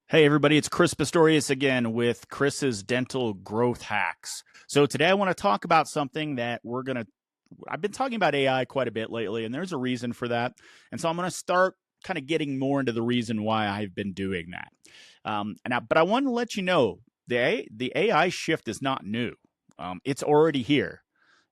Hey everybody, it's Chris Pistorius again with Chris's Dental Growth Hacks. So today I want to talk about something that I've been talking about AI quite a bit lately, and there's a reason for that. And so I'm going to start kind of getting more into the reason why I've been doing that. But I want to let you know the AI shift is not new. It's already here.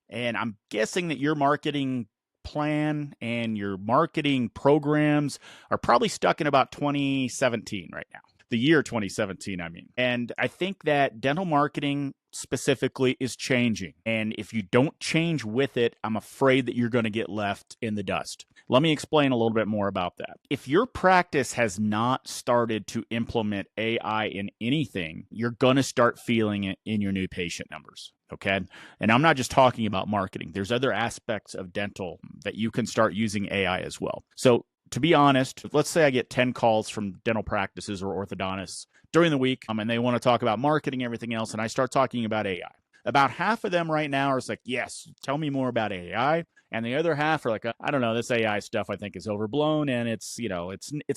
And I'm guessing that your marketing plan and your marketing programs are probably stuck in about 2017 right now. The year 2017, I mean. And I think that dental marketing specifically is changing. And if you don't change with it, I'm afraid that you're going to get left in the dust. Let me explain a little bit more about that. If your practice has not started to implement AI in anything, you're going to start feeling it in your new patient numbers. Okay. And I'm not just talking about marketing. There's other aspects of dental that you can start using AI as well. So to be honest, let's say I get 10 calls from dental practices or orthodontists during the week, and they want to talk about marketing and everything else, and I start talking about AI. About half of them right now are like, yes, tell me more about AI. And the other half are like, I don't know, this AI stuff I think is overblown, and it's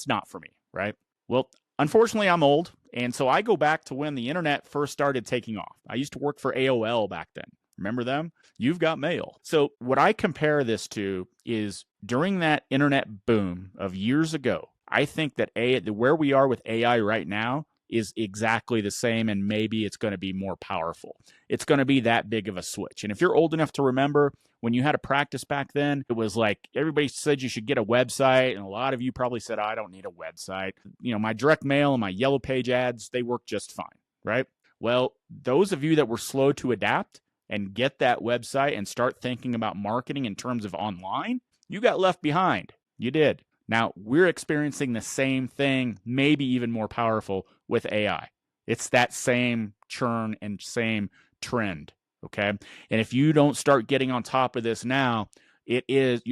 not for me, right? Well, unfortunately, I'm old, and so I go back to when the internet first started taking off. I used to work for AOL back then. Remember them? You've got mail. So what I compare this to is during that internet boom of years ago, I think that where we are with AI right now is exactly the same, and maybe it's going to be more powerful. It's going to be that big of a switch. And if you're old enough to remember, when you had a practice back then, it was like everybody said you should get a website, and a lot of you probably said, I don't need a website. My direct mail and my yellow page ads, they work just fine, right? Well, those of you that were slow to adapt and get that website and start thinking about marketing in terms of online, you got left behind. You did. Now, we're experiencing the same thing, maybe even more powerful with AI. It's that same churn and same trend, okay? And if you don't start getting on top of this now,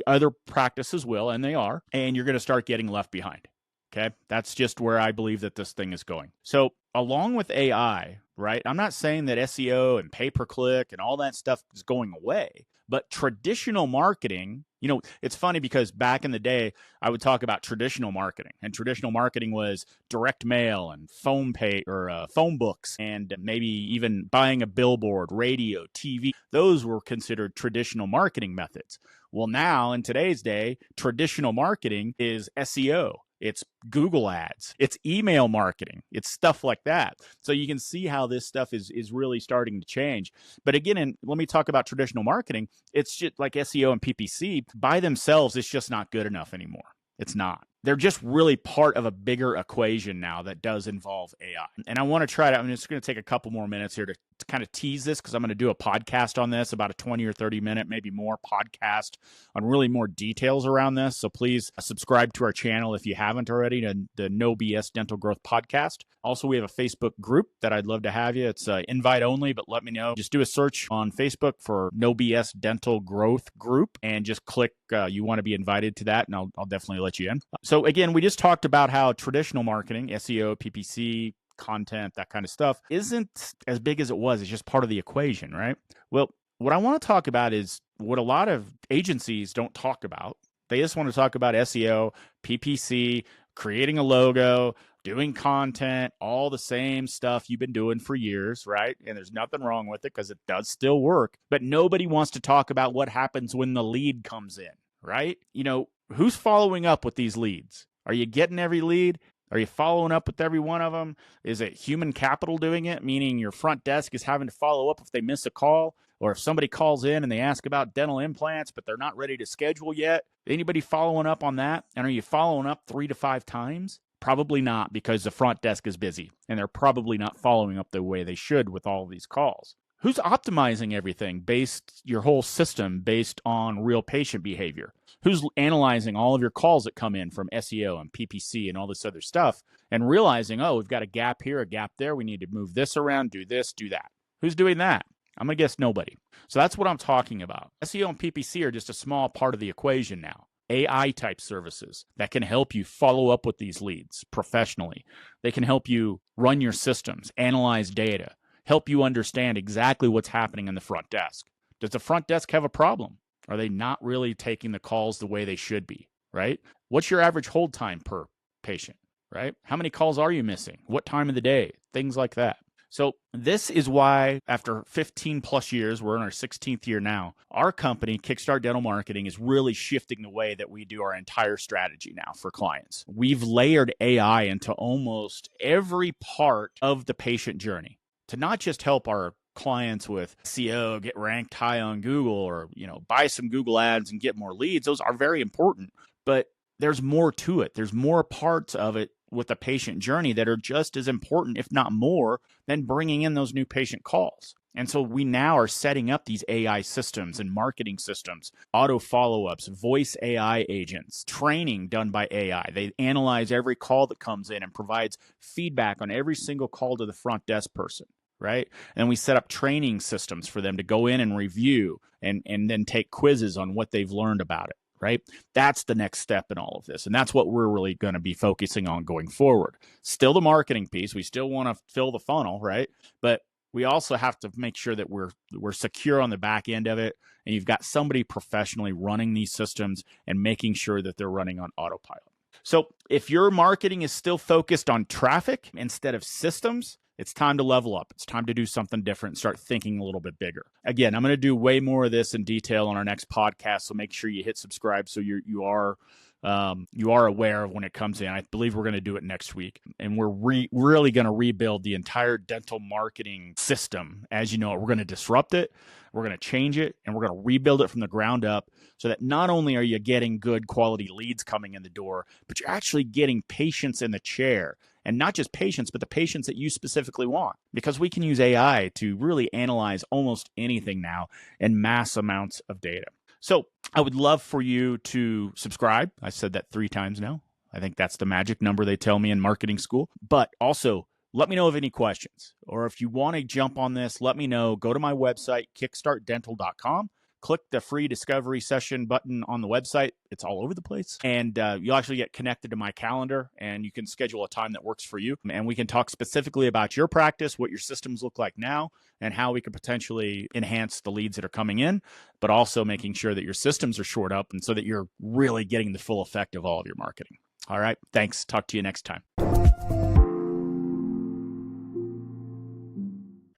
other practices will, and they are, and you're going to start getting left behind, okay? That's just where I believe that this thing is going. So along with AI, right, I'm not saying that SEO and pay-per-click and all that stuff is going away, but traditional marketing, it's funny because back in the day, I would talk about traditional marketing, and traditional marketing was direct mail and phone books, and maybe even buying a billboard, radio, TV. Those were considered traditional marketing methods. Well, now in today's day, traditional marketing is SEO. It's Google ads, it's email marketing, it's stuff like that. So you can see how this stuff is really starting to change. But again, let me talk about traditional marketing. It's just like SEO and PPC by themselves, it's just not good enough anymore. It's not. They're just really part of a bigger equation now that does involve AI. And I want to try to, it's going to take a couple more minutes here to kind of tease this because I'm going to do a podcast on this, about a 20 or 30 minute, maybe more podcast on really more details around this. So please subscribe to our channel if you haven't already, to the No BS Dental Growth Podcast. Also, we have a Facebook group that I'd love to have you. It's invite only, but let me know. Just do a search on Facebook for No BS Dental Growth Group and just click you want to be invited to that, and I'll definitely let you in. So again, we just talked about how traditional marketing, SEO, PPC, content, that kind of stuff, isn't as big as it was. It's just part of the equation, right? Well, what I want to talk about is what a lot of agencies don't talk about. They just want to talk about SEO, PPC, creating a logo, doing content, all the same stuff you've been doing for years, right? And there's nothing wrong with it because it does still work. But nobody wants to talk about what happens when the lead comes in, right? Who's following up with these leads? Are you getting every lead? Are you following up with every one of them? Is it human capital doing it, meaning your front desk is having to follow up if they miss a call? Or if somebody calls in and they ask about dental implants, but they're not ready to schedule yet? Anybody following up on that? And are you following up 3 to 5 times? Probably not, because the front desk is busy and they're probably not following up the way they should with all of these calls. Who's optimizing everything your whole system based on real patient behavior? Who's analyzing all of your calls that come in from SEO and PPC and all this other stuff and realizing, oh, we've got a gap here, a gap there. We need to move this around, do this, do that. Who's doing that? I'm going to guess nobody. So that's what I'm talking about. SEO and PPC are just a small part of the equation now. AI type services that can help you follow up with these leads professionally. They can help you run your systems, analyze data, help you understand exactly what's happening in the front desk. Does the front desk have a problem? Are they not really taking the calls the way they should be, right? What's your average hold time per patient, right? How many calls are you missing? What time of the day? Things like that. So this is why after 15 plus years, we're in our 16th year now, our company, Kickstart Dental Marketing, is really shifting the way that we do our entire strategy now for clients. We've layered AI into almost every part of the patient journey to not just help our clients with SEO, get ranked high on Google, or, buy some Google ads and get more leads. Those are very important, but there's more to it. There's more parts of it with the patient journey that are just as important, if not more, than bringing in those new patient calls. And so we now are setting up these AI systems and marketing systems, auto follow-ups, voice AI agents, training done by AI. They analyze every call that comes in and provides feedback on every single call to the front desk person, right? And we set up training systems for them to go in and review and then take quizzes on what they've learned about it. Right? That's the next step in all of this. And that's what we're really going to be focusing on going forward. Still the marketing piece. We still want to fill the funnel, right? But we also have to make sure that we're secure on the back end of it. And you've got somebody professionally running these systems and making sure that they're running on autopilot. So if your marketing is still focused on traffic instead of systems, it's time to level up. It's time to do something different and start thinking a little bit bigger. Again, I'm going to do way more of this in detail on our next podcast, so make sure you hit subscribe so you are aware of when it comes in. I believe we're going to do it next week, and we're really going to rebuild the entire dental marketing system. As you know, we're going to disrupt it, we're going to change it, and we're going to rebuild it from the ground up so that not only are you getting good quality leads coming in the door, but you're actually getting patients in the chair. And not just patients, but the patients that you specifically want. Because we can use AI to really analyze almost anything now in mass amounts of data. So I would love for you to subscribe. I said that 3 times now. I think that's the magic number they tell me in marketing school. But also, let me know of any questions. Or if you want to jump on this, let me know. Go to my website, kickstartdental.com. Click the free discovery session button on the website. It's all over the place. And you'll actually get connected to my calendar, and you can schedule a time that works for you. And we can talk specifically about your practice, what your systems look like now, and how we could potentially enhance the leads that are coming in, but also making sure that your systems are shored up and so that you're really getting the full effect of all of your marketing. All right. Thanks. Talk to you next time.